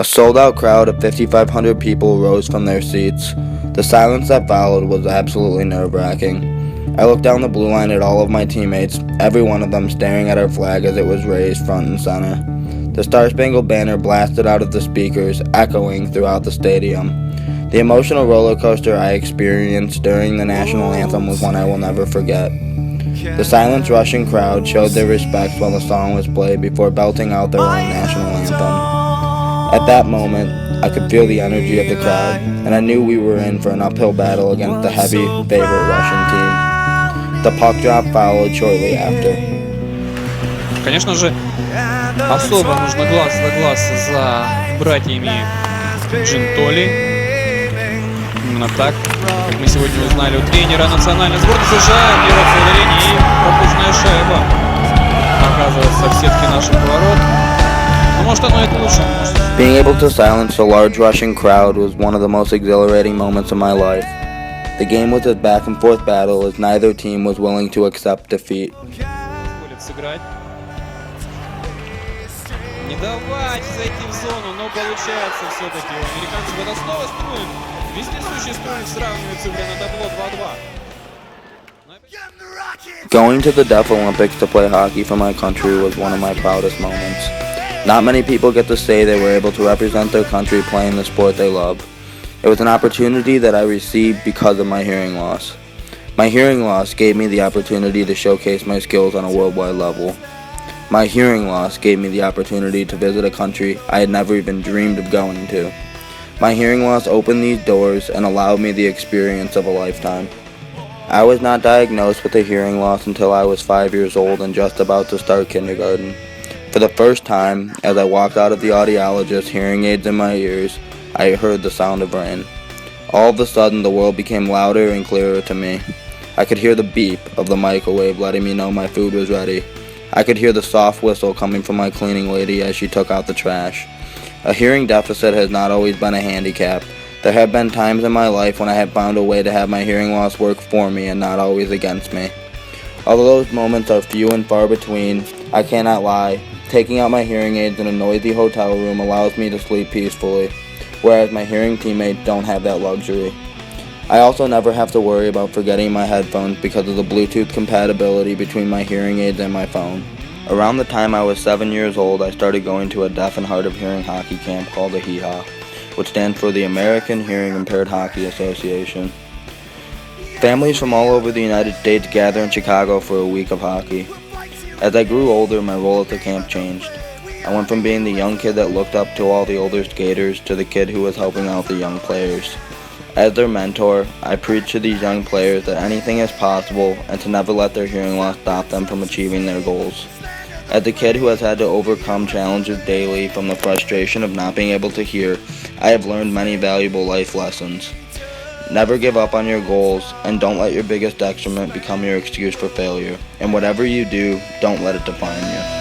A sold-out crowd of 5,500 people rose from their seats. The silence that followed was absolutely nerve-wracking. I looked down the blue line at all of my teammates, every one of them staring at our flag as it was raised front and center. The Star-Spangled Banner blasted out of the speakers, echoing throughout the stadium. The emotional roller coaster I experienced during the national anthem was one I will never forget. The silent rushing crowd showed their respect while the song was played before belting out their own national anthem. At that moment, I could feel the energy of the crowd, and I knew we were in for an uphill battle against the heavy favorite Russian team. The puck drop followed shortly after. Конечно же, особо нужно глаз за глаз за братьями Джинтоли. Именно так, как мы сегодня узнали у тренера национальной сборной США, первое ударение и пропущенная шайба оказывается в сетке наших ворот. Но может оно и к лучшему. Being able to silence a large Russian crowd was one of the most exhilarating moments of my life. The game was a back-and-forth battle as neither team was willing to accept defeat. Не давайте зайти в зону, но получается все-таки у американцев. Это снова Struwing. Вездесущий Struwing сравнивается на табло 2-2. Going to the Deaf Olympics to play hockey for my country was one of my proudest moments. Not many people get to say they were able to represent their country playing the sport they love. It was an opportunity that I received because of my hearing loss. My hearing loss gave me the opportunity to showcase my skills on a worldwide level. My hearing loss gave me the opportunity to visit a country I had never even dreamed of going to. My hearing loss opened these doors and allowed me the experience of a lifetime. I was not diagnosed with a hearing loss until I was 5 years old and just about to start kindergarten. For the first time, as I walked out of the audiologist, hearing aids in my ears, I heard the sound of rain. All of a sudden, the world became louder and clearer to me. I could hear the beep of the microwave letting me know my food was ready. I could hear the soft whistle coming from my cleaning lady as she took out the trash. A hearing deficit has not always been a handicap. There have been times in my life when I have found a way to have my hearing loss work for me and not always against me. Although those moments are few and far between, I cannot lie. Taking out my hearing aids in a noisy hotel room allows me to sleep peacefully, whereas my hearing teammates don't have that luxury. I also never have to worry about forgetting my headphones because of the Bluetooth compatibility between my hearing aids and my phone. Around the time I was 7 years old, I started going to a deaf and hard of hearing hockey camp called the HEHA, which stands for the American Hearing Impaired Hockey Association. Families from all over the United States gather in Chicago for a week of hockey. As I grew older, my role at the camp changed. I went from being the young kid that looked up to all the older skaters to the kid who was helping out the young players. As their mentor, I preached to these young players that anything is possible and to never let their hearing loss stop them from achieving their goals. As a kid who has had to overcome challenges daily from the frustration of not being able to hear, I have learned many valuable life lessons. Never give up on your goals, and don't let your biggest detriment become your excuse for failure. And whatever you do, don't let it define you.